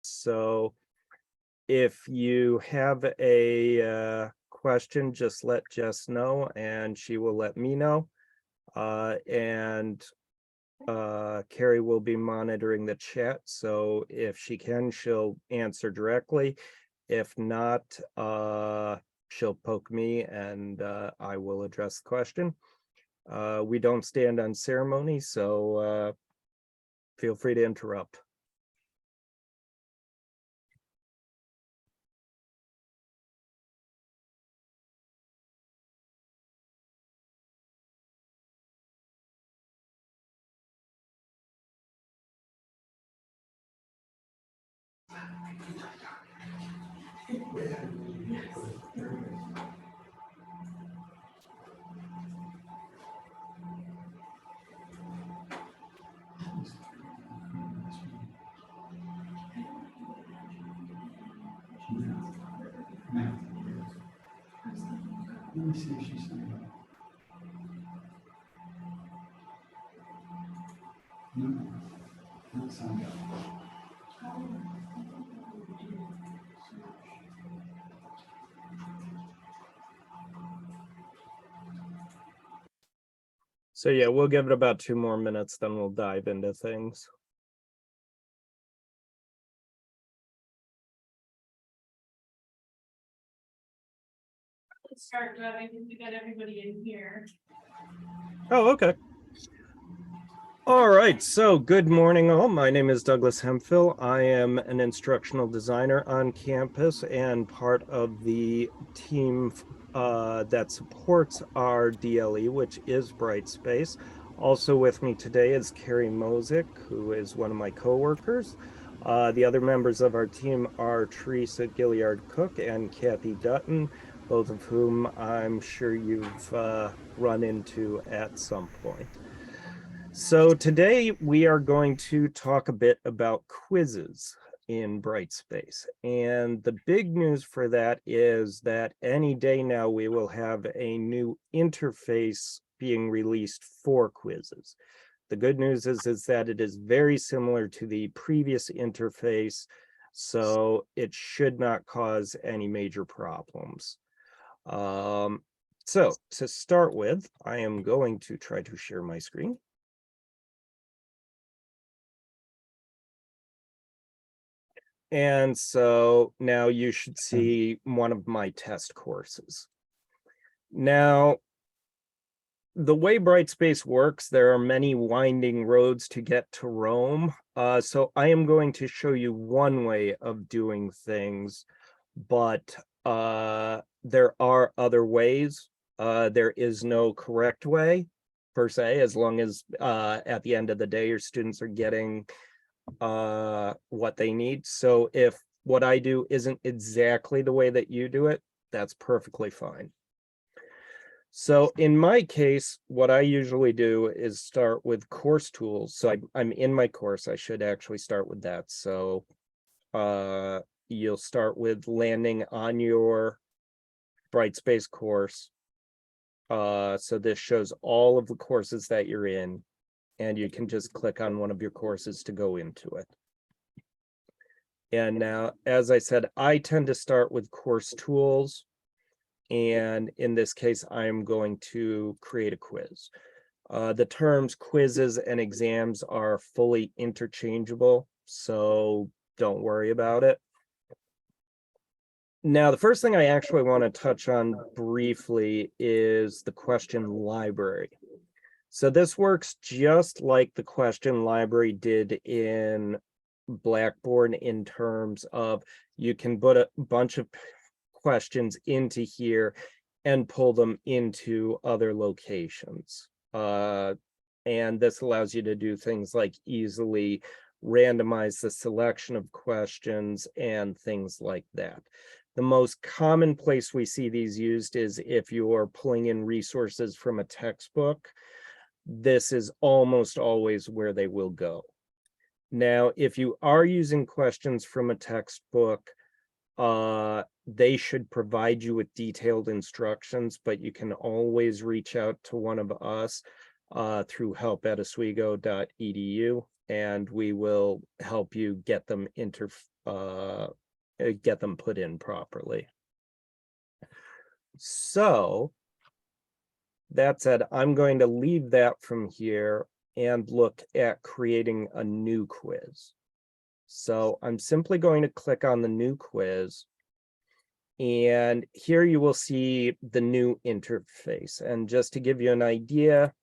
So if you have a question, just let Jess know and she will let me know. And Carrie will be monitoring the chat. So if she can, she'll answer directly. If not, she'll poke me and I will address the question. We don't stand on ceremony, so feel free to interrupt. Let me see if she's saying. No, not signed up. So yeah, we'll give it about 2 more minutes, then we'll dive into things. Let's start driving. We got everybody in here. Oh, okay. All right, so good morning all. My name is Douglas Hemphill. I am an instructional designer on campus and part of the team that supports our DLE, which is Brightspace. Also with me today is Carrie Mocyk, who is one of my coworkers. The other members of our team are Theresa Gilliard-Cook and Kathi Dutton, both of whom I'm sure you've run into at some point. So today we are going to talk a bit about quizzes in Brightspace. And the big news for that is that any day now we will have a new interface being released for quizzes. The good news is that it is very similar to the previous interface, so it should not cause any major problems. So to start with, I am going to try to share my screen. And so now you should see one of my test courses. Now, the way Brightspace works, there are many winding roads to get to Rome. So I am going to show you one way of doing things, but there are other ways. There is no correct way per se, as long as at the end of the day, your students are getting what they need. So if what I do isn't exactly the way that you do it, that's perfectly fine. So in my case, what I usually do is start with course tools. So I'm in my course. I should actually start with that. So you'll start with landing on your Brightspace course. So this shows all of the courses that you're in, and you can just click on one of your courses to go into it. And now, as I said, I tend to start with course tools. And in this case, I'm going to create a quiz. The terms quizzes and exams are fully interchangeable, so don't worry about it. Now, the first thing I actually want to touch on briefly is the question library. So this works just like the question library did in Blackboard in terms of you can put a bunch of questions into here and pull them into other locations. And this allows you to do things like easily randomize the selection of questions and things like that. The most common place we see these used is if you're pulling in resources from a textbook. This is almost always where they will go. Now, if you are using questions from a textbook, they should provide you with detailed instructions, but you can always reach out to one of us through help@oswego.edu, and we will help you get them get them put in properly. So that said, I'm going to leave that from here and look at creating a new quiz. So I'm simply going to click on the new quiz. And here you will see the new interface. And just to give you an idea,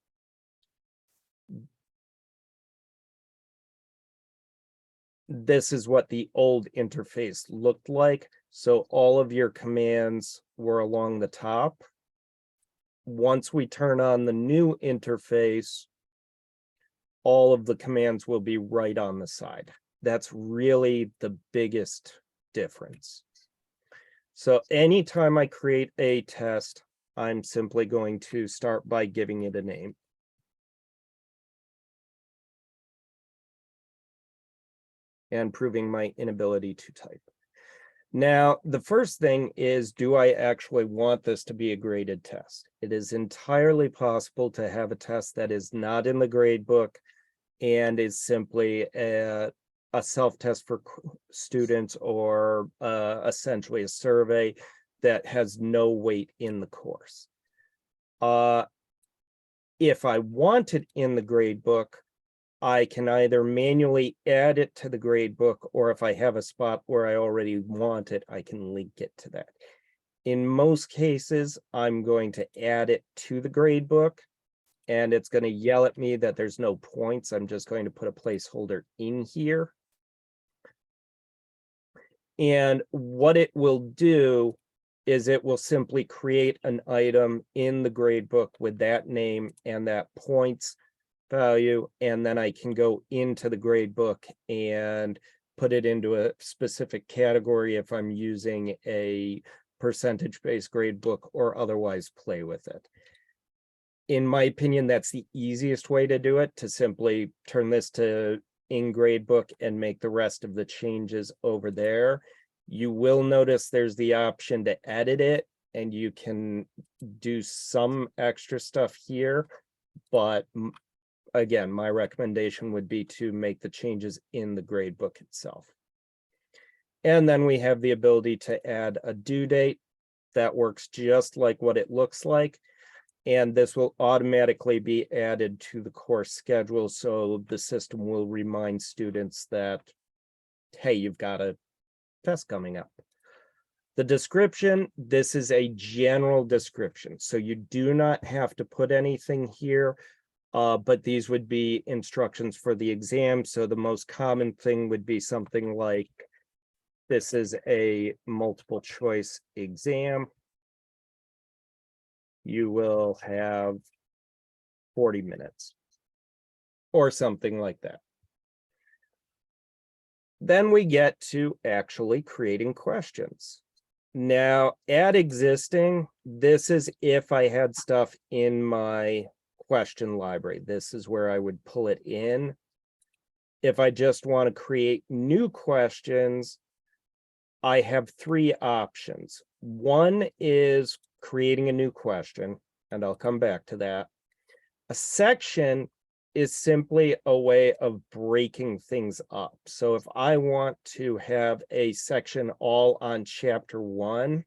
this is what the old interface looked like. So all of your commands were along the top. Once we turn on the new interface, all of the commands will be right on the side. That's really the biggest difference. So anytime I create a test, I'm simply going to start by giving it a name. And proving my inability to type. Now, the first thing is, do I actually want this to be a graded test? It is entirely possible to have a test that is not in the grade book and is simply a self-test for students, or essentially a survey that has no weight in the course. If I want it in the grade book, I can either manually add it to the grade book, or if I have a spot where I already want it, I can link it to that. In most cases, I'm going to add it to the grade book, and it's going to yell at me that there's no points. I'm just going to put a placeholder in here. And what it will do is it will simply create an item in the grade book with that name and that points value, and then I can go into the grade book and put it into a specific category if I'm using a percentage-based grade book, or otherwise play with it. In my opinion, that's the easiest way to do it, to simply turn this to in grade book and make the rest of the changes over there. You will notice there's the option to edit it, and you can do some extra stuff here, but again, my recommendation would be to make the changes in the grade book itself. And then we have the ability to add a due date that works just like what it looks like. And this will automatically be added to the course schedule. So the system will remind students that, hey, you've got a test coming up. The description, this is a general description. So you do not have to put anything here. But these would be instructions for the exam. So the most common thing would be something like, this is a multiple choice exam. You will have 40 minutes or something like that. Then we get to actually creating questions. Now, at existing, this is if I had stuff in my question library. This is where I would pull it in. If I just want to create new questions, I have three options. One is creating a new question, and I'll come back to that. A section is simply a way of breaking things up. So if I want to have a section all on chapter 1,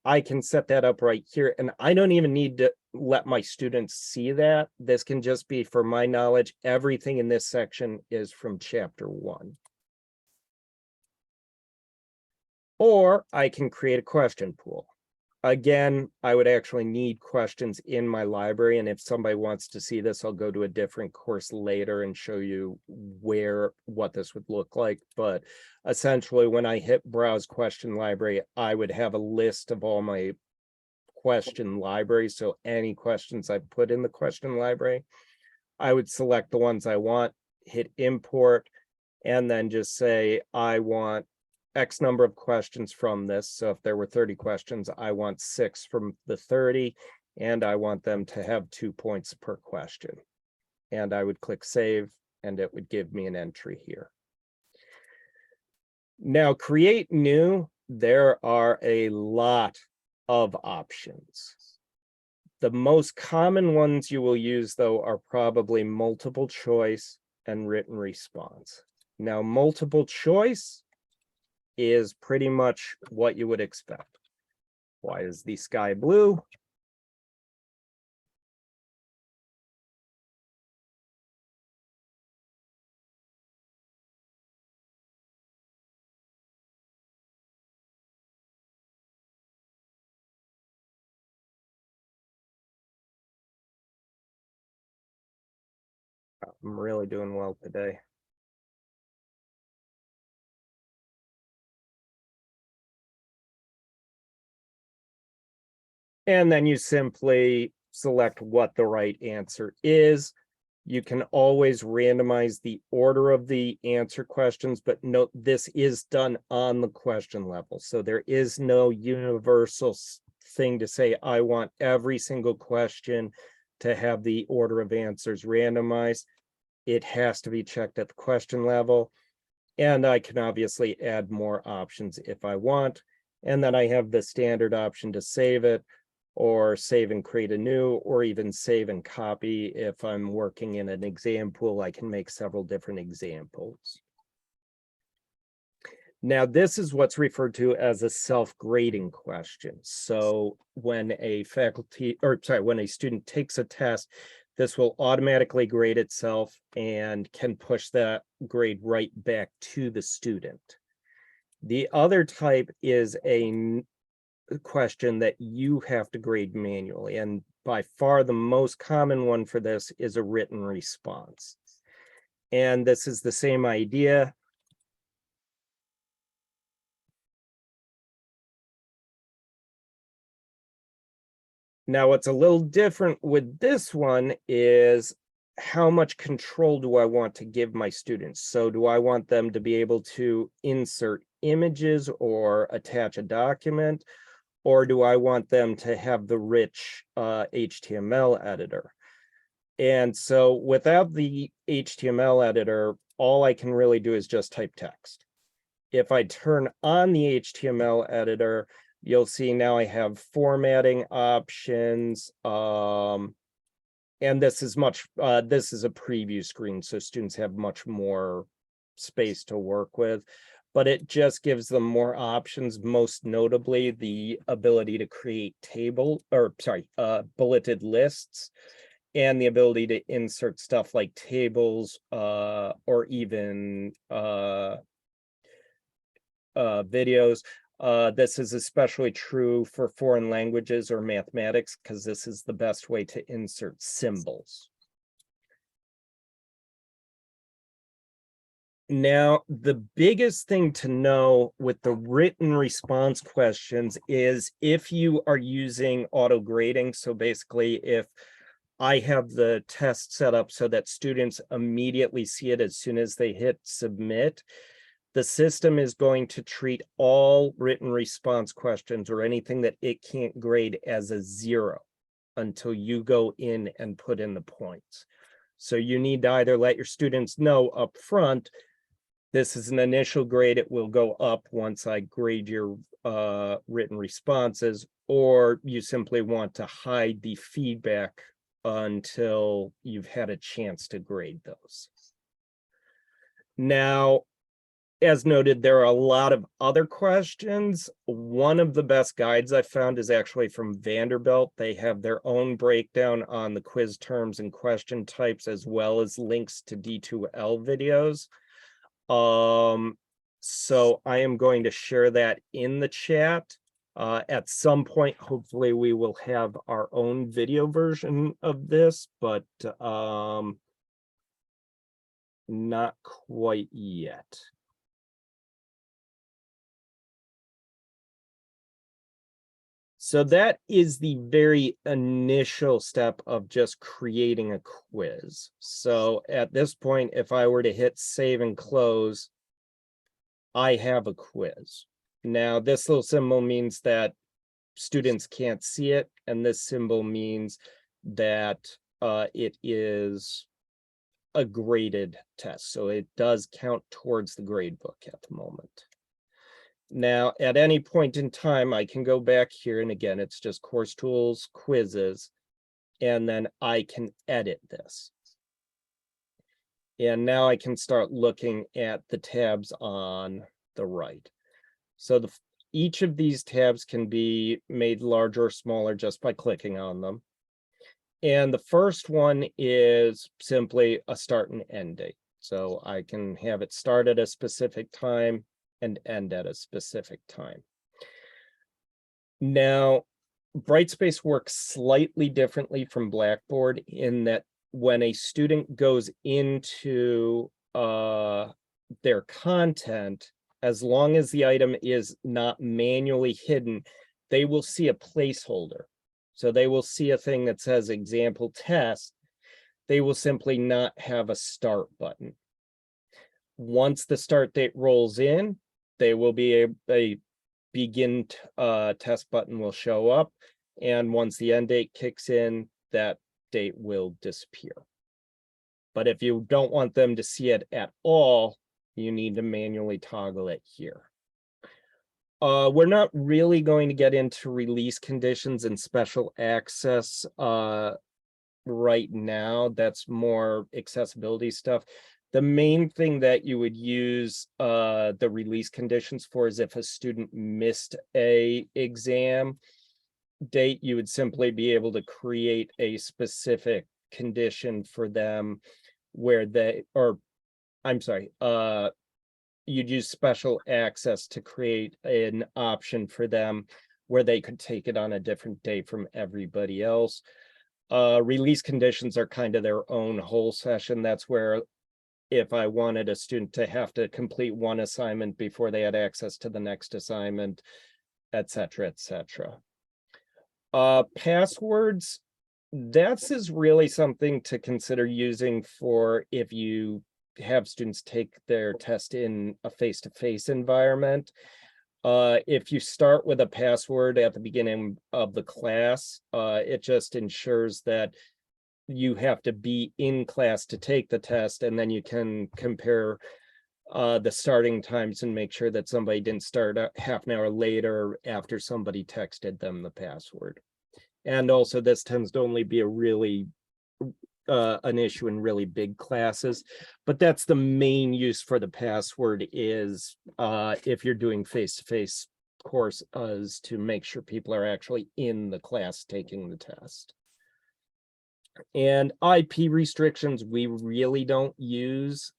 I can set that up right here, and I don't even need to let my students see that. This can just be for my knowledge. Everything in this section is from chapter 1. Or I can create a question pool. Again, I would actually need questions in my library, and if somebody wants to see this, I'll go to a different course later and show you what this would look like. But essentially, when I hit browse question library, I would have a list of all my question library. So any questions I put in the question library, I would select the ones I want, hit import, and then just say, I want X number of questions from this. So if there were 30 questions, I want 6 from the 30, and I want them to have 2 points per question. And I would click save, and it would give me an entry here. Now, create new, there are a lot of options. The most common ones you will use, though, are probably multiple choice and written response. Now, multiple choice is pretty much what you would expect. Why is the sky blue? I'm really doing well today. And then you simply select what the right answer is. You can always randomize the order of the answer questions, but note this is done on the question level. So there is no universal thing to say, I want every single question to have the order of answers randomized. It has to be checked at the question level. And I can obviously add more options if I want. And then I have the standard option to save it, or save and create a new, or even save and copy. If I'm working in an exam pool, I can make several different examples. Now, this is what's referred to as a self-grading question. So when a when a student takes a test, this will automatically grade itself and can push that grade right back to the student. The other type is a question that you have to grade manually, and by far the most common one for this is a written response. And this is the same idea. Now, what's a little different with this one is how much control do I want to give my students? So do I want them to be able to insert images or attach a document? Or do I want them to have the rich HTML editor? And so without the HTML editor, all I can really do is just type text. If I turn on the HTML editor, you'll see now I have formatting options. And this is this is a preview screen, so students have much more space to work with. But it just gives them more options, most notably the ability to create bulleted lists, and the ability to insert stuff like tables or even videos. This is especially true for foreign languages or mathematics, because this is the best way to insert symbols. Now, the biggest thing to know with the written response questions is if you are using auto grading. So basically, if I have the test set up so that students immediately see it as soon as they hit submit, the system is going to treat all written response questions or anything that it can't grade as a 0 until you go in and put in the points. So you need to either let your students know up front, this is an initial grade, it will go up once I grade your written responses, or you simply want to hide the feedback until you've had a chance to grade those. Now, as noted, there are a lot of other questions. One of the best guides I found is actually from Vanderbilt. They have their own breakdown on the quiz terms and question types, as well as links to D2L videos. So I am going to share that in the chat. At some point, hopefully we will have our own video version of this, but not quite yet. So that is the very initial step of just creating a quiz. So at this point, if I were to hit save and close, I have a quiz. Now, this little symbol means that students can't see it, and this symbol means that it is a graded test. So it does count towards the grade book at the moment. Now, at any point in time, I can go back here, and again, it's just course tools, quizzes, and then I can edit this. And now I can start looking at the tabs on the right. So each of these tabs can be made larger or smaller just by clicking on them. And the first one is simply a start and end date. So I can have it start at a specific time and end at a specific time. Now, Brightspace works slightly differently from Blackboard in that when a student goes into their content, as long as the item is not manually hidden, they will see a placeholder. So they will see a thing that says example test. They will simply not have a start button. Once the start date rolls in, they will be a begin test button will show up. And once the end date kicks in, that date will disappear. But if you don't want them to see it at all, you need to manually toggle it here. We're not really going to get into release conditions and special access right now. That's more accessibility stuff. The main thing that you would use the release conditions for is if a student missed a exam date, you would simply be able to create a specific condition for them where you'd use special access to create an option for them where they could take it on a different day from everybody else. Release conditions are kind of their own whole session. That's where if I wanted a student to have to complete one assignment before they had access to the next assignment, et cetera, et cetera. Passwords, is really something to consider using for if you have students take their test in a face-to-face environment. If you start with a password at the beginning of the class, it just ensures that you have to be in class to take the test, and then you can compare the starting times and make sure that somebody didn't start half an hour later after somebody texted them the password. And also this tends to only be a really an issue in really big classes, but that's the main use for the password is if you're doing face-to-face courses to make sure people are actually in the class taking the test. And IP restrictions we really don't use.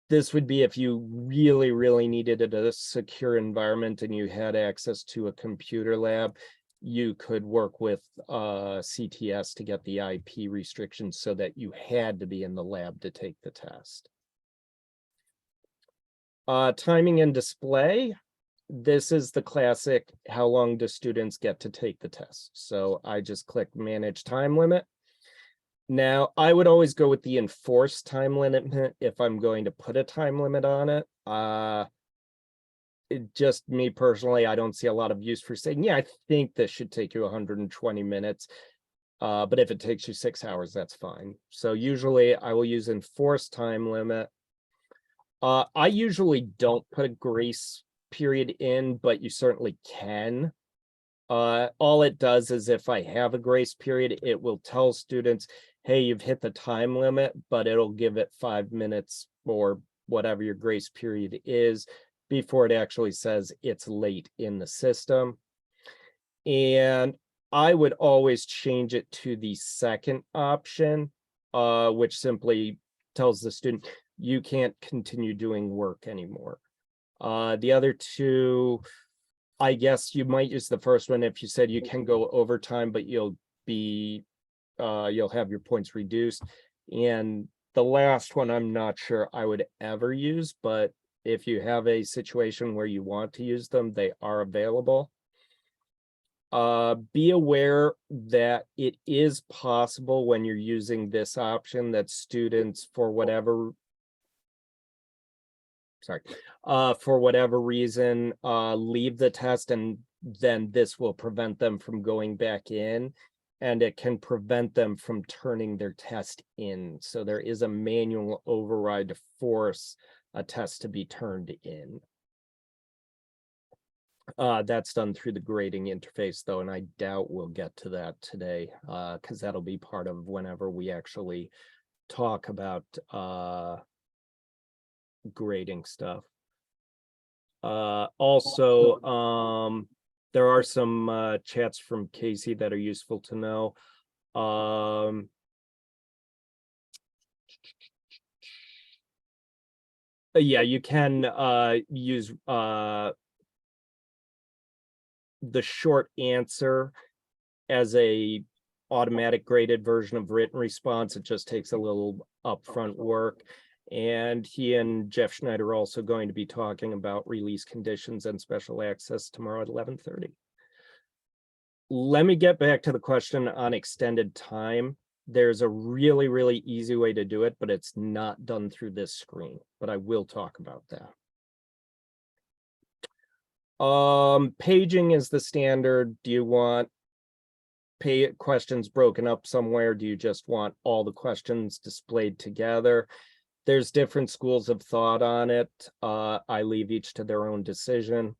This would be if you really needed a secure environment and you had access to a computer lab. You could work with CTS to get the IP restrictions so that you had to be in the lab to take the test. Timing and display. This is the classic, how long do students get to take the test? So I just click manage time limit. Now, I would always go with the enforced time limit if I'm going to put a time limit on it. Just me personally, I don't see a lot of use for saying, yeah, I think this should take you 120 minutes. But if it takes you 6 hours, that's fine. So usually I will use enforced time limit. I usually don't put a grace period in, but you certainly can. All it does is if I have a grace period, it will tell students, hey, you've hit the time limit, but it'll give it 5 minutes or whatever your grace period is before it actually says it's late in the system. And I would always change it to the second option, which simply tells the student you can't continue doing work anymore. The other two, I guess you might use the first one if you said you can go overtime, but you'll have your points reduced. And the last one, I'm not sure I would ever use, but if you have a situation where you want to use them, they are available. Be aware that it is possible when you're using this option that students, for whatever reason, leave the test, and then this will prevent them from going back in, and it can prevent them from turning their test in. So there is a manual override to force a test to be turned in. That's done through the grading interface though, and I doubt we'll get to that today, because that'll be part of whenever we actually talk about grading stuff. Also, there are some chats from Casey that are useful to know. Yeah, you can use the short answer as a automatic graded version of written response. It just takes a little upfront work. And he and Jeff Schneider are also going to be talking about release conditions and special access tomorrow at 11:30. Let me get back to the question on extended time. There's a really, really easy way to do it, but it's not done through this screen, but I will talk about that. Paging is the standard. Do you want questions broken up somewhere? Do you just want all the questions displayed together? There's different schools of thought on it. I leave each to their own decision.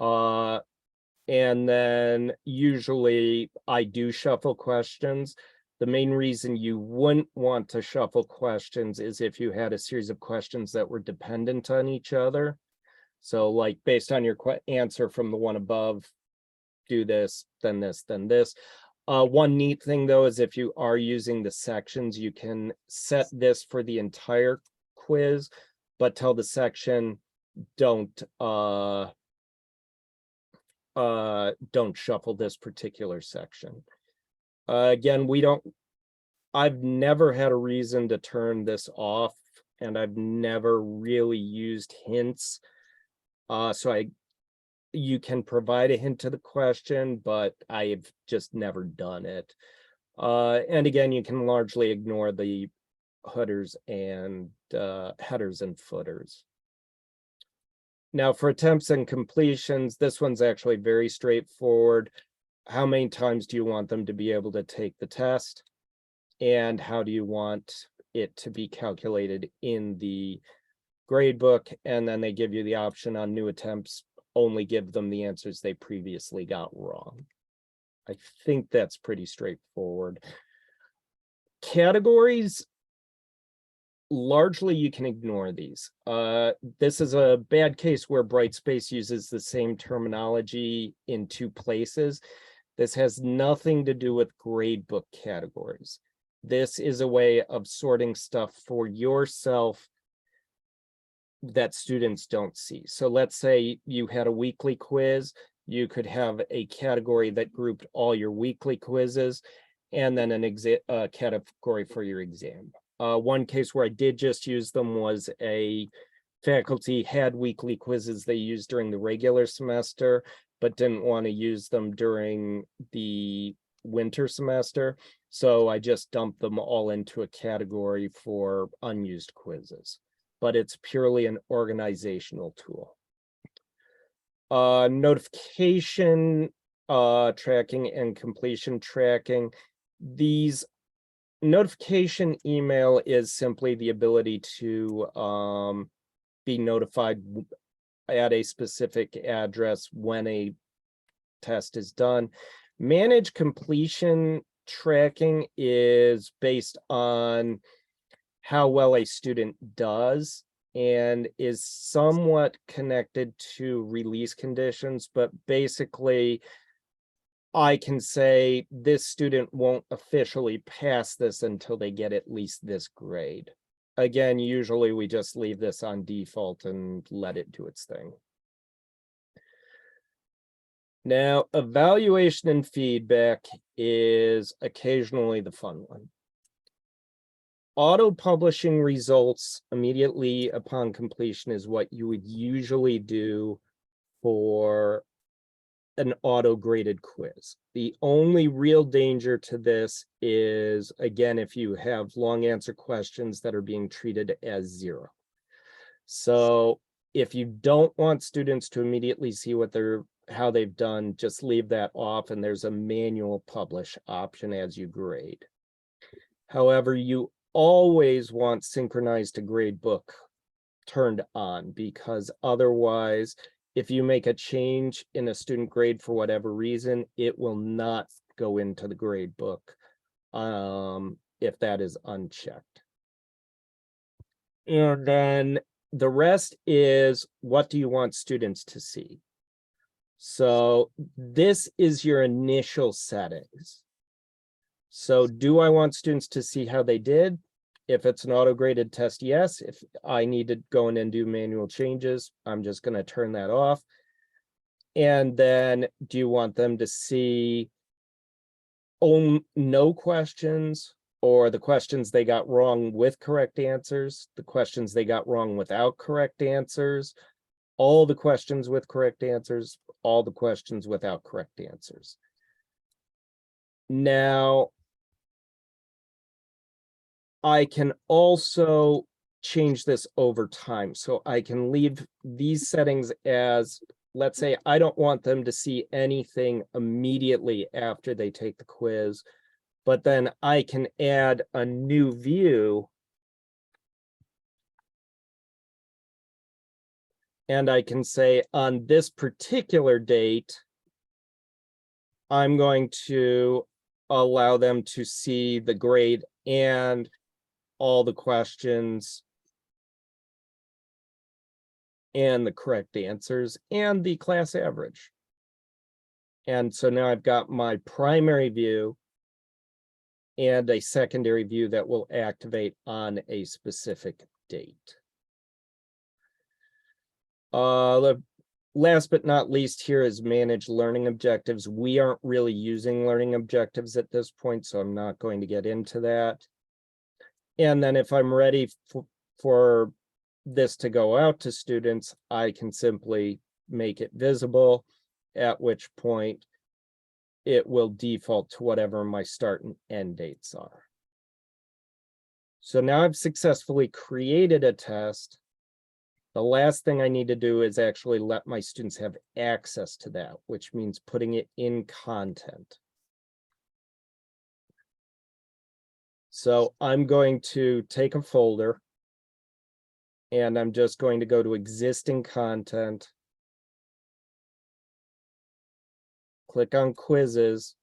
And then usually I do shuffle questions. The main reason you wouldn't want to shuffle questions is if you had a series of questions that were dependent on each other. So like based on your answer from the one above, do this, then this, then this. One neat thing though is if you are using the sections, you can set this for the entire quiz, but tell the section don't shuffle this particular section. Again, I've never had a reason to turn this off, and I've never really used hints. So you can provide a hint to the question, but I've just never done it. And again, you can largely ignore the headers and footers. Now for attempts and completions, this one's actually very straightforward. How many times do you want them to be able to take the test? And how do you want it to be calculated in the grade book? And then they give you the option on new attempts, only give them the answers they previously got wrong. I think that's pretty straightforward. Categories, largely you can ignore these. This is a bad case where Brightspace uses the same terminology in two places. This has nothing to do with gradebook categories. This is a way of sorting stuff for yourself that students don't see. So let's say you had a weekly quiz, you could have a category that grouped all your weekly quizzes and then a category for your exam. One case where I did just use them was a faculty had weekly quizzes they used during the regular semester, but didn't want to use them during the winter semester. So I just dumped them all into a category for unused quizzes, but it's purely an organizational tool. Notification tracking and completion tracking. These notification email is simply the ability to be notified at a specific address when a test is done. Manage completion tracking is based on how well a student does and is somewhat connected to release conditions, but basically I can say this student won't officially pass this until they get at least this grade. Again, usually we just leave this on default and let it do its thing. Now, evaluation and feedback is occasionally the fun one. Auto-publishing results immediately upon completion is what you would usually do for an auto-graded quiz. The only real danger to this is, again, if you have long answer questions that are being treated as 0. So if you don't want students to immediately see how they've done, just leave that off, and there's a manual publish option as you grade. However, you always want synchronized to gradebook turned on, because otherwise, if you make a change in a student grade for whatever reason, it will not go into the grade book if that is unchecked. And then the rest is, what do you want students to see? So this is your initial settings. So do I want students to see how they did? If it's an auto-graded test, yes. If I need to go in and do manual changes, I'm just going to turn that off. And then do you want them to see no questions, or the questions they got wrong with correct answers, the questions they got wrong without correct answers, all the questions with correct answers, all the questions without correct answers? Now, I can also change this over time. So I can leave these settings as, let's say, I don't want them to see anything immediately after they take the quiz, but then I can add a new view. And I can say, on this particular date, I'm going to allow them to see the grade and all the questions and the correct answers and the class average. And so now I've got my primary view and a secondary view that will activate on a specific date. Last but not least here is manage learning objectives. We aren't really using learning objectives at this point, so I'm not going to get into that. And then if I'm ready for this to go out to students, I can simply make it visible, at which point it will default to whatever my start and end dates are. So now I've successfully created a test. The last thing I need to do is actually let my students have access to that, which means putting it in content. So I'm going to take a folder and I'm just going to go to existing content, click on quizzes,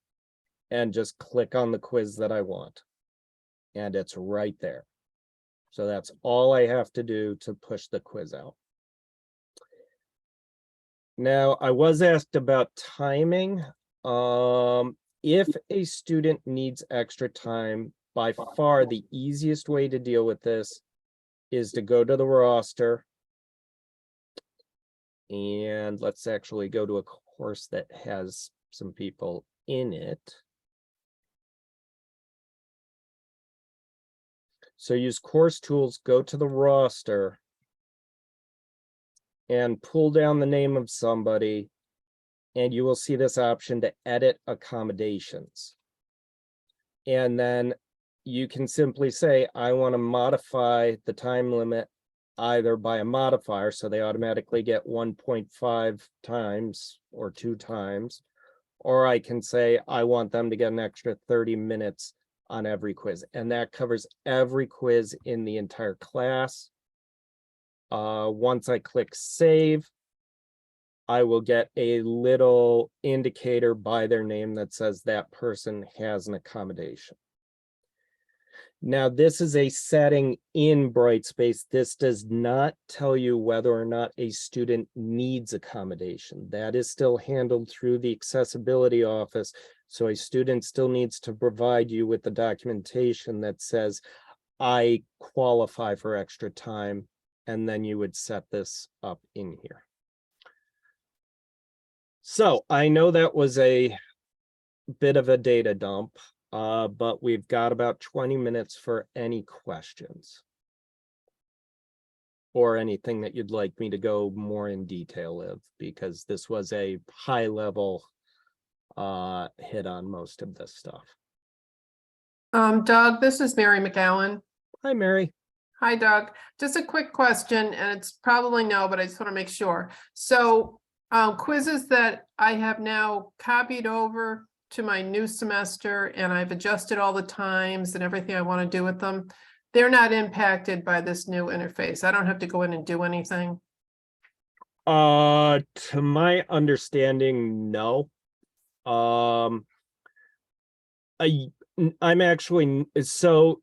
and just click on the quiz that I want. And it's right there. So that's all I have to do to push the quiz out. Now, I was asked about timing. If a student needs extra time, by far the easiest way to deal with this is to go to the roster. And let's actually go to a course that has some people in it. So use course tools, go to the roster, and pull down the name of somebody, and you will see this option to edit accommodations. And then you can simply say, I want to modify the time limit either by a modifier, so they automatically get 1.5 times or 2 times, or I can say, I want them to get an extra 30 minutes on every quiz, and that covers every quiz in the entire class. Once I click save, I will get a little indicator by their name that says that person has an accommodation. Now, this is a setting in Brightspace. This does not tell you whether or not a student needs accommodation. That is still handled through the accessibility office. So a student still needs to provide you with the documentation that says, I qualify for extra time, and then you would set this up in here. So I know that was a bit of a data dump, but we've got about 20 minutes for any questions or anything that you'd like me to go more in detail with, because this was a high level hit on most of this stuff. Doug, this is Mary McGowan. Hi, Mary. Hi, Doug. Just a quick question, and it's probably no, but I just want to make sure. So quizzes that I have now copied over to my new semester, and I've adjusted all the times and everything I want to do with them, they're not impacted by this new interface. I don't have to go in and do anything. To my understanding, no. I'm actually, so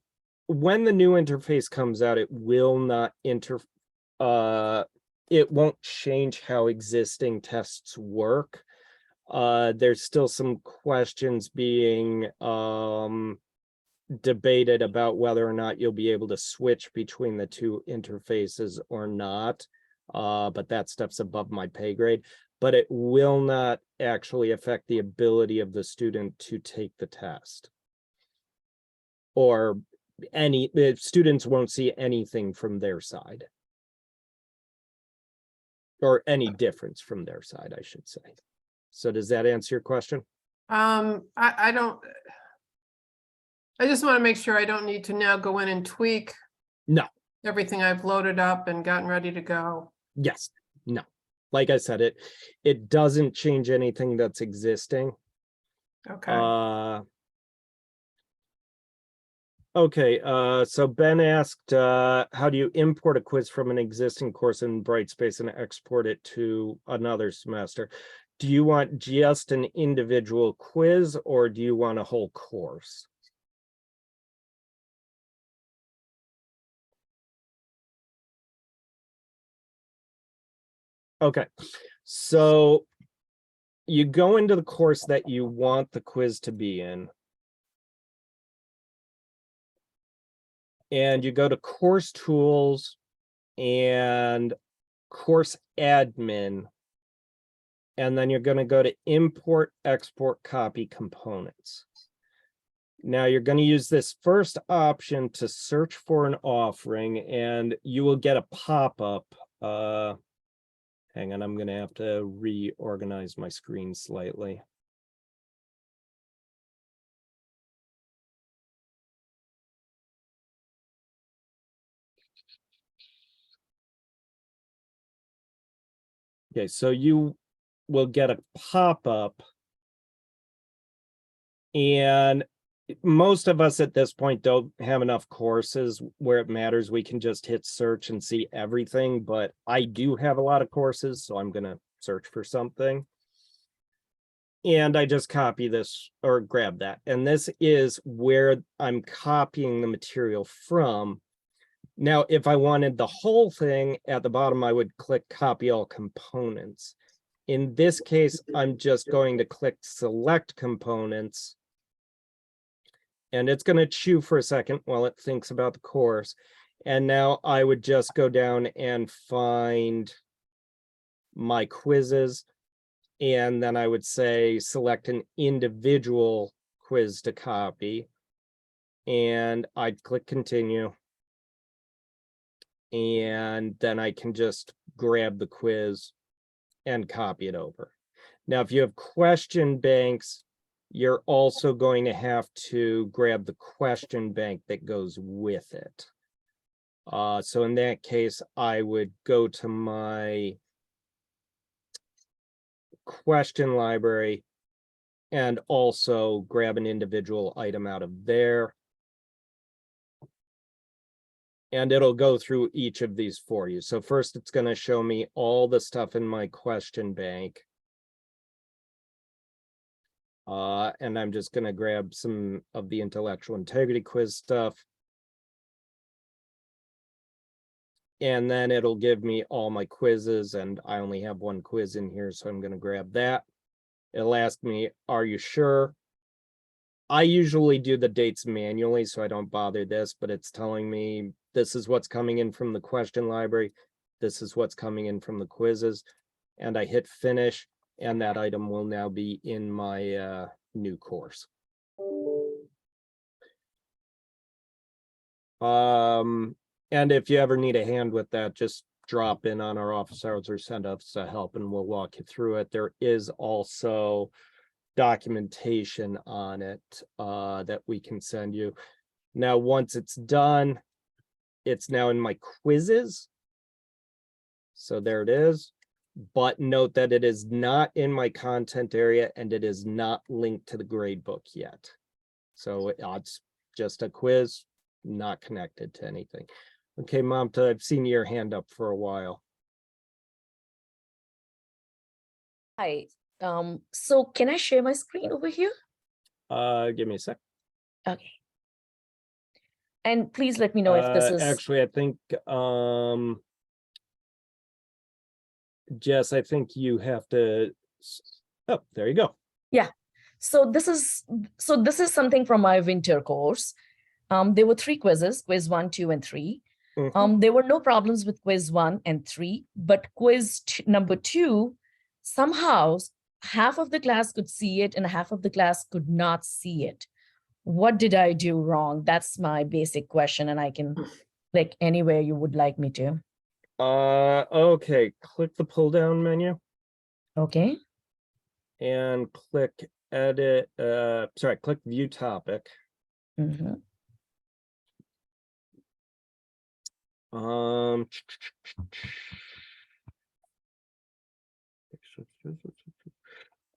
when the new interface comes out, it will not it won't change how existing tests work. There's still some questions being debated about whether or not you'll be able to switch between the two interfaces or not. But that stuff's above my pay grade. But it will not actually affect the ability of the student to take the test. Or the students won't see anything from their side. Or any difference from their side, I should say. So does that answer your question? I don't. I just want to make sure I don't need to now go in and tweak. No. Everything I've loaded up and gotten ready to go. Yes, no. Like I said, it doesn't change anything that's existing. Okay. Okay, so Ben asked, how do you import a quiz from an existing course in Brightspace and export it to another semester? Do you want just an individual quiz or do you want a whole course? Okay, so you go into the course that you want the quiz to be in. And you go to course tools and course admin. And then you're going to go to import, export, copy components. Now you're going to use this first option to search for an offering and you will get a pop-up. Hang on, I'm going to have to reorganize my screen slightly. Okay, so you will get a pop-up. And most of us at this point don't have enough courses where it matters. We can just hit search and see everything, but I do have a lot of courses, so I'm going to search for something. And I just copy this or grab that. And this is where I'm copying the material from. Now, if I wanted the whole thing at the bottom, I would click copy all components. In this case, I'm just going to click select components. And it's going to chew for a second while it thinks about the course. And now I would just go down and find my quizzes. And then I would say select an individual quiz to copy. And I'd click continue. And then I can just grab the quiz and copy it over. Now, if you have question banks, you're also going to have to grab the question bank that goes with it. So in that case, I would go to my question library and also grab an individual item out of there. And it'll go through each of these for you. So first, it's going to show me all the stuff in my question bank. And I'm just going to grab some of the intellectual integrity quiz stuff. And then it'll give me all my quizzes, and I only have one quiz in here, so I'm going to grab that. It'll ask me, are you sure? I usually do the dates manually, so I don't bother this, but it's telling me this is what's coming in from the question library. This is what's coming in from the quizzes. And I hit finish, and that item will now be in my new course. And if you ever need a hand with that, just drop in on our office hours or send us a help and we'll walk you through it. There is also documentation on it that we can send you. Now, once it's done, it's now in my quizzes. So there it is. But note that it is not in my content area and it is not linked to the grade book yet. So it's just a quiz, not connected to anything. Okay, Mamta, I've seen your hand up for a while. Hi. So can I share my screen over here? Give me a sec. Okay. And please let me know if this is Actually, I think Jess, I think you have to, oh, there you go. So this is something from my winter course. There were 3 quizzes, quiz 1, 2, and 3. Mhm. There were no problems with quiz 1 and 3, but quiz number 2, somehow half of the class could see it and half of the class could not see it. What did I do wrong? That's my basic question, and I can click anywhere you would like me to. Okay, click the pull down menu Okay. and click edit, click view topic. Mhm.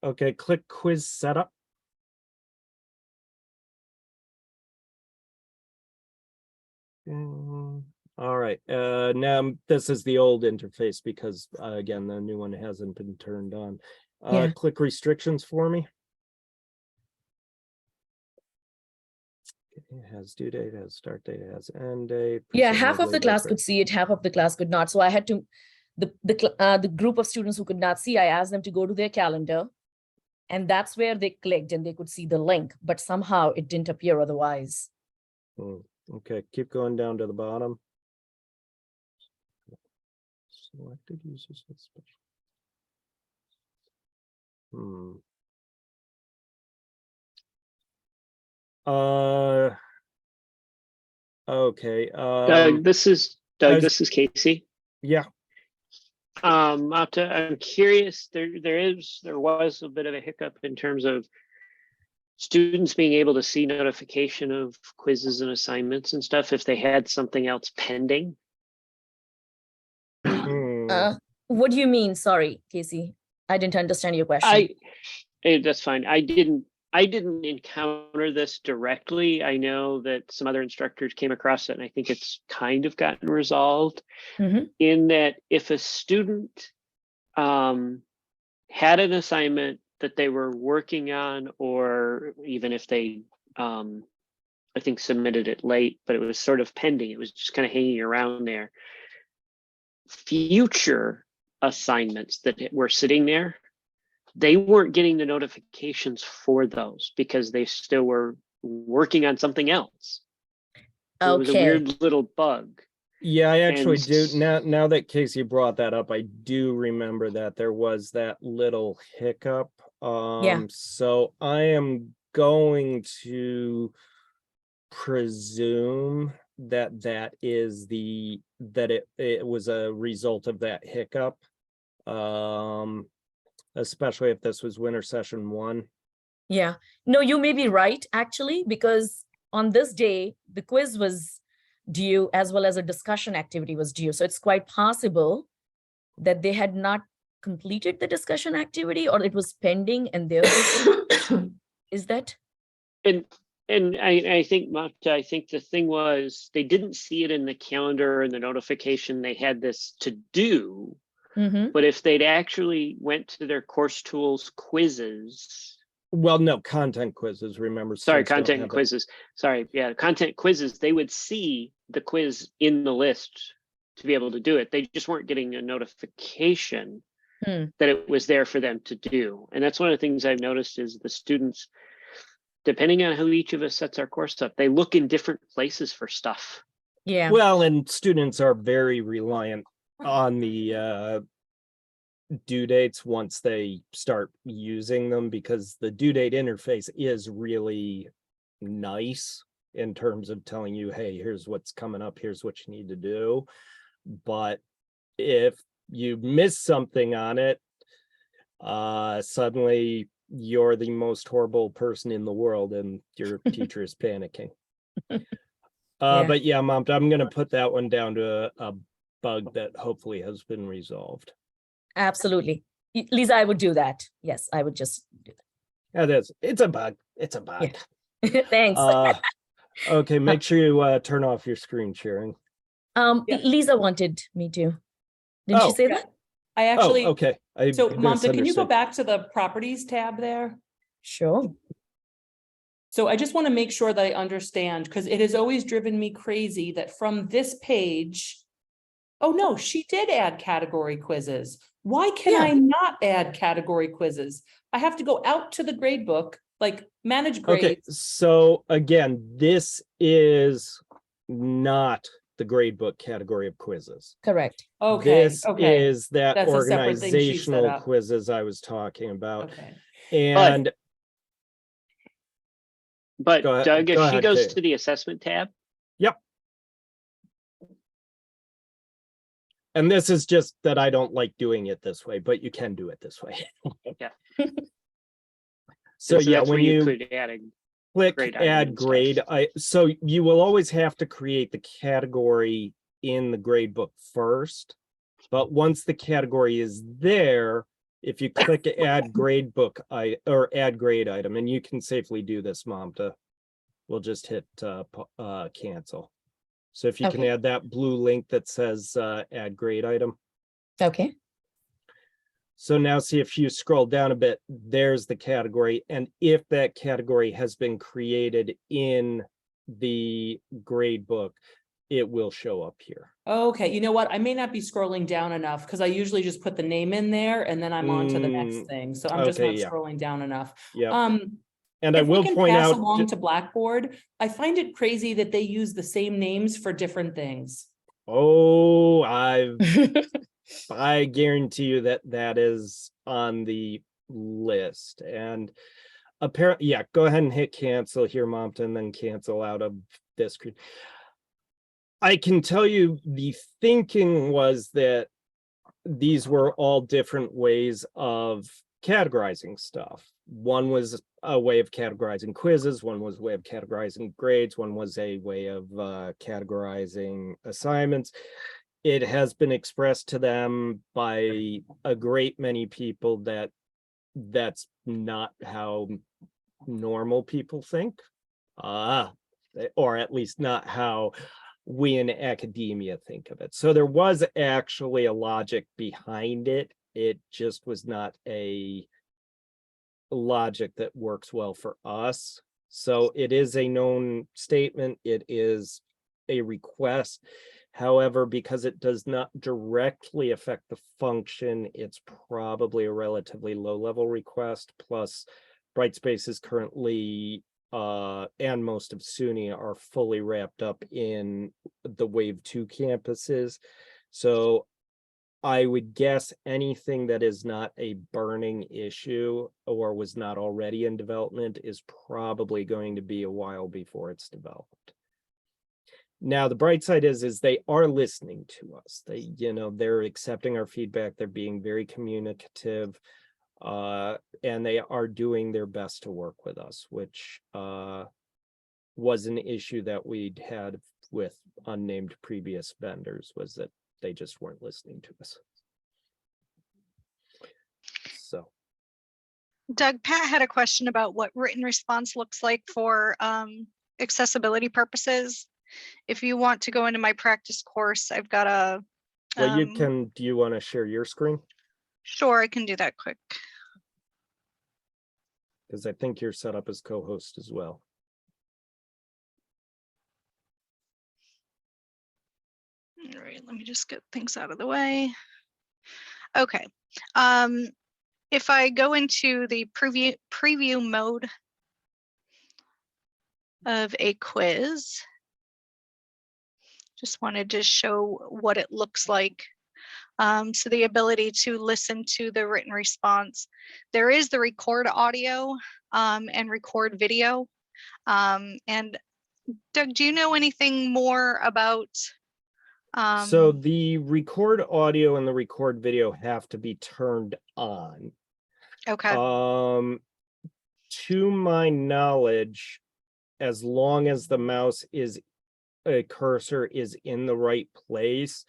Okay, click quiz setup. All right, now this is the old interface because again, the new one hasn't been turned on. Yeah. Click restrictions for me. It has due date, it has start date, it has end date. Yeah, half of the presumably class those are- could see it, half of the class could not. So I had to, the group of students who could not see, I asked them to go to their calendar, and that's where they clicked and they could see the link, but somehow it didn't appear otherwise. Okay, keep going down to the bottom. Selected users with special. Okay, Doug, this is Casey. yeah, I'm curious, there was a bit of a hiccup in terms of students being able to see notification of quizzes and assignments and stuff if they had something else pending. What do you mean? Sorry, Casey. I didn't understand your question. That's fine. I didn't encounter this directly. I know that some other instructors came across it, and I think it's kind of gotten resolved Mhm. in that if a student had an assignment that they were working on, or even if they, I think, submitted it late, but it was sort of pending, it was just kind of hanging around there. Future assignments that were sitting there, they weren't getting the notifications for those because they still were working on something else. So it was a Okay. weird little bug. yeah, I actually And do. Now that Casey brought that up, I do remember that there was that little hiccup. So I am going to presume that it was a result of that hiccup. Especially if this was winter session 1. Yeah. No, you may be right, actually, because on this day, the quiz was due as well as a discussion activity was due. So it's quite possible that they had not completed the discussion activity, or it was pending and there is that? And I think, Mata, I think the thing was they didn't see it in the calendar and the notification they had this to do. Mhm. But if they'd actually went to their course tools quizzes, Well, no, content quizzes, remember. sorry, students don't content have it. quizzes, sorry, yeah, content quizzes, they would see the quiz in the list to be able to do it. They just weren't getting a notification that it was there for them to do. And that's one of the things I've noticed is the students, depending on how each of us sets our course up, they look in different places for stuff. Yeah. Well, and students are very reliant on the due dates once they start using them, because the due date interface is really nice in terms of telling you, hey, here's what's coming up, here's what you need to do. But if you miss something on it, suddenly you're the most horrible person in the world and your teacher is panicking. But yeah, Mom, I'm going to put that one down to a bug that hopefully has been resolved. Absolutely. Lisa, I would do that. Yes, I would just do It is. It's a bug. It's a bug. that. Thanks. Okay, make sure you turn off your screen sharing. Lisa wanted me to. Didn't she Oh. say that? I actually, okay. so Mamta, can you go misunderstood. back to the properties tab there? Sure. So I just want to make sure that I understand, because it has always driven me crazy that from this page, oh no, she did add category quizzes. Why can Yeah. I not add category quizzes? I have to go out to the grade book, like manage Okay, grades. so again, this is not the gradebook category of quizzes. Correct. Okay, This okay, is that That's a separate thing she set organizational up. quizzes I was talking about. okay. And But Go ahead- Doug, if go she ahead, goes Kate. to the assessment tab, and this is just that I don't like doing it this way, but you can do it this way. Yeah. So and so yeah, that's where when you could add a click grade item add and stuff. grade, so you will always have to create the category in the grade book first. But once the category is there, if you click add grade book or add grade item, and you can safely do this, Mamta, we'll just hit cancel. So if you can Okay. add that blue link that says add grade item. Okay. So now see if you scroll down a bit, there's the category. And if that category has been created in the grade book, it will show up here. Okay, you know what? I may not be scrolling down enough because I usually just put the name in there and then I'm on to the next thing. So I'm just okay, not yeah. scrolling down enough. Yeah. And I If we will can point pass out, along to Blackboard, I find it crazy that they use the same names for different things. oh, I guarantee you that that is on the list. And apparently, yeah, go ahead and hit cancel here, Mompton, and then cancel out of this screen. I can tell you the thinking was that these were all different ways of categorizing stuff. One was a way of categorizing quizzes, one was a way of categorizing grades, one was a way of categorizing assignments. It has been expressed to them by a great many people that that's not how normal people think, or at least not how we in academia think of it. So there was actually a logic behind it. It just was not a logic that works well for us. So it is a known statement. It is a request. However, because it does not directly affect the function, it's probably a relatively low-level request. Plus, Brightspace is currently and most of SUNY are fully wrapped up in the Wave 2 campuses. So I would guess anything that is not a burning issue or was not already in development is probably going to be a while before it's developed. Now, the bright side is they are listening to us. They're accepting our feedback. They're being very communicative. And they are doing their best to work with us, which was an issue that we'd had with unnamed previous vendors, was that they just weren't listening to us. So, Doug, Pat had a question about what written response looks like for accessibility purposes. If you want to go into my practice course, I've got a. well, do you want to share your screen? Sure, I can do that quick. Because I think you're set up as co-host as well. All right, let me just get things out of the way. Okay. If I go into the preview mode of a quiz, just wanted to show what it looks like. So the ability to listen to the written response. There is the record audio and record video. And Doug, do you know anything more about? So the record audio and the record video have to be turned on. Okay. To my knowledge, as long as the mouse cursor is in the right place,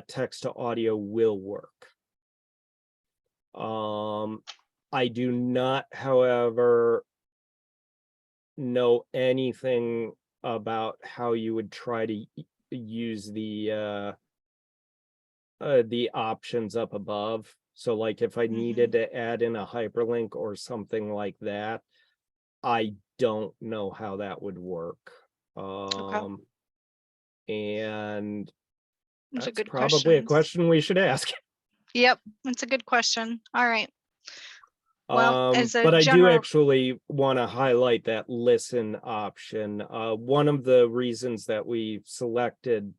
text to audio will work. I do not, however, know anything about how you would try to use the options up above. So like if I needed to add in a hyperlink or something like that, I don't know how that would work. And That's a good probably a question. question we should ask. Yep, that's a good question. All right. Well, as a But I do general, actually want to highlight that listen option. One of the reasons that we selected,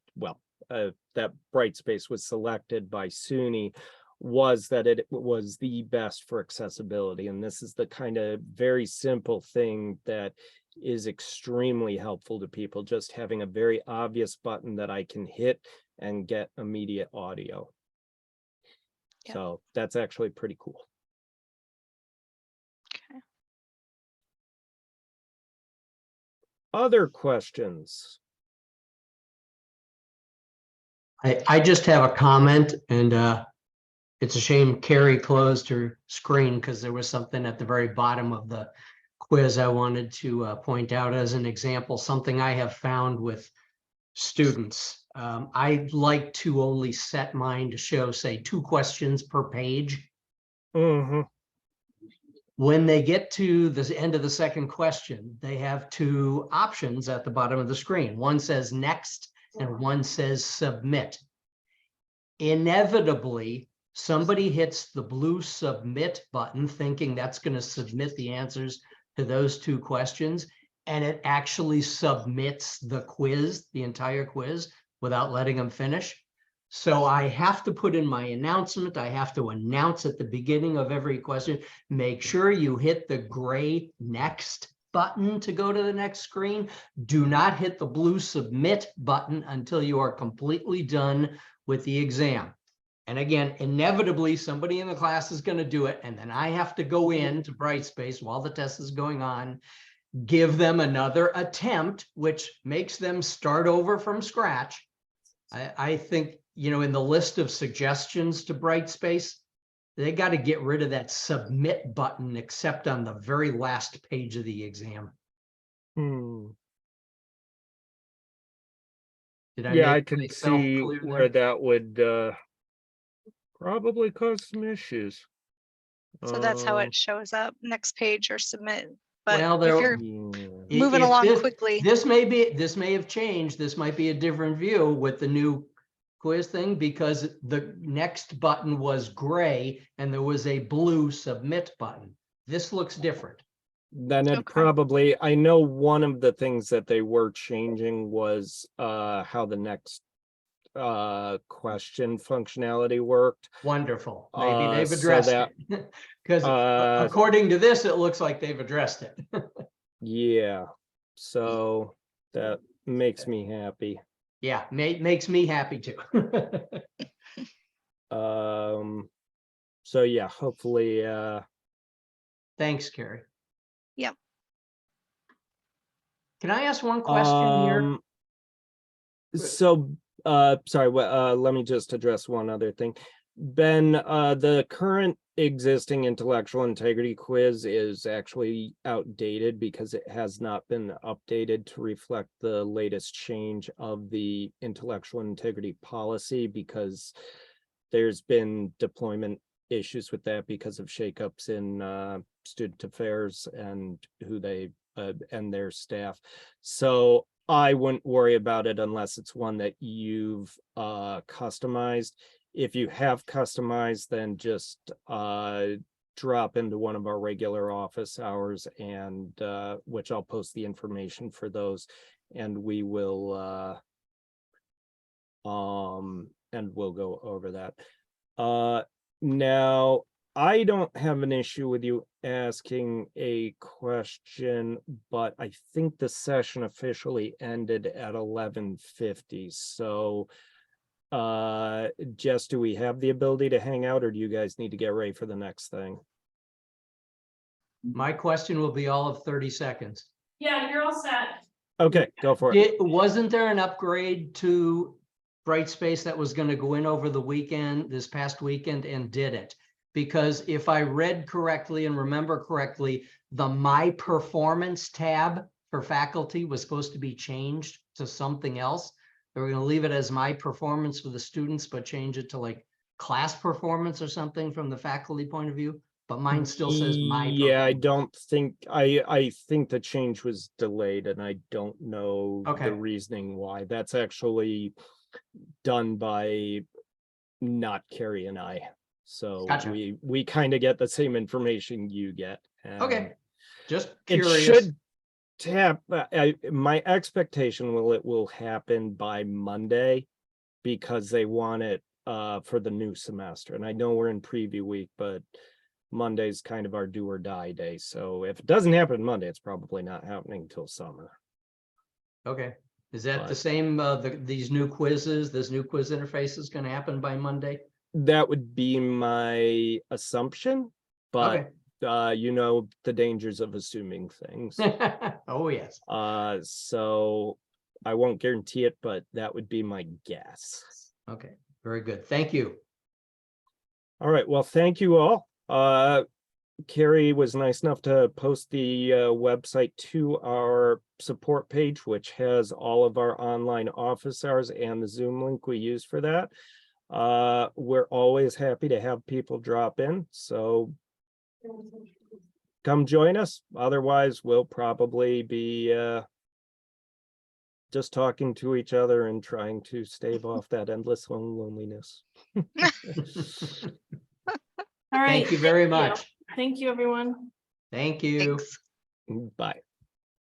that Brightspace was selected by SUNY was that it was the best for accessibility. And this is the kind of very simple thing that is extremely helpful to people, just having a very obvious button that I can hit and get immediate audio. Yep. So that's actually pretty cool. okay. Other questions? I just have a comment, and it's a shame Carrie closed her screen because there was something at the very bottom of the quiz I wanted to point out as an example, something I have found with students. I like to only set mine to show, say, 2 questions per page. Mm-hmm. When they get to the end of the second question, they have 2 options at the bottom of the screen. One says next and one says submit. Inevitably, somebody hits the blue submit button thinking that's going to submit the answers to those 2 questions, and it actually submits the quiz, the entire quiz, without letting them finish. So I have to put in my announcement, I have to announce at the beginning of every question, make sure you hit the gray next button to go to the next screen. Do not hit the blue submit button until you are completely done with the exam. And again, inevitably, somebody in the class is going to do it. And then I have to go in to Brightspace while the test is going on, give them another attempt, which makes them start over from scratch. I think, in the list of suggestions to Brightspace, they got to get rid of that submit button, except on the very last page of the exam. Did I Yeah, I make can myself see clear where there? that would probably cause some issues. So that's how it shows up, next page or submit. But Well, if you're Yeah. moving If along quickly, This may have changed. This might be a different view with the new quiz thing, because the next button was gray and there was a blue submit button. This looks different. Then it Okay. probably, I know one of the things that they were changing was how the next question functionality worked. Wonderful. Maybe they've So addressed that- it. Because Uh, according to this, it looks like they've addressed it. yeah, so that makes me happy. Yeah, makes me happy too. So yeah, hopefully Thanks, Carrie. Yep. Can I ask one question here? So sorry, let me just address one other thing. Ben, the current existing intellectual integrity quiz is actually outdated because it has not been updated to reflect the latest change of the intellectual integrity policy, because there's been deployment issues with that because of shakeups in student affairs and who they and their staff. So I wouldn't worry about it unless it's one that you've customized. If you have customized, then just drop into one of our regular office hours, and which I'll post the information for those, and we will and we'll go over that. Now I don't have an issue with you asking a question, but I think the session officially ended at 11:50. So Jess, do we have the ability to hang out, or do you guys need to get ready for the next thing? My question will be all of 30 seconds. Yeah, you're all set. Okay, go for it. Wasn't there an upgrade to Brightspace that was going to go in over the weekend, this past weekend, and did it? Because if I read correctly and remember correctly, the My Performance tab for faculty was supposed to be changed to something else. They were going to leave it as My Performance for the students, but change it to like Class Performance or something from the faculty point of view. But mine still says My Yeah, I Performance. don't think, I think the change was delayed, and I don't know Okay. the reasoning why. That's actually done by not Carrie and I. So Gotcha. we kind of get the same information you get. Okay, just It curious. should tap, my expectation it will happen by Monday because they want it for the new semester. And I know we're in preview week, but Monday's kind of our do or die day. So if it doesn't happen Monday, it's probably not happening until summer. Okay, is that the But- same, these new quizzes, this new quiz interface is gonna happen by Monday? That would be my assumption, but Okay. you know the dangers of assuming things. Oh, yes. So I won't guarantee it, but that would be my guess. Okay, very good. Thank you. All right, well, thank you all. Carrie was nice enough to post the website to our support page, which has all of our online office hours and the Zoom link we use for that. We're always happy to have people drop in, so come join us. Otherwise, we'll probably be just talking to each other and trying to stave off that endless loneliness. All right. Thank you very thank much. Thank you, everyone. Thank you. Thanks. Bye.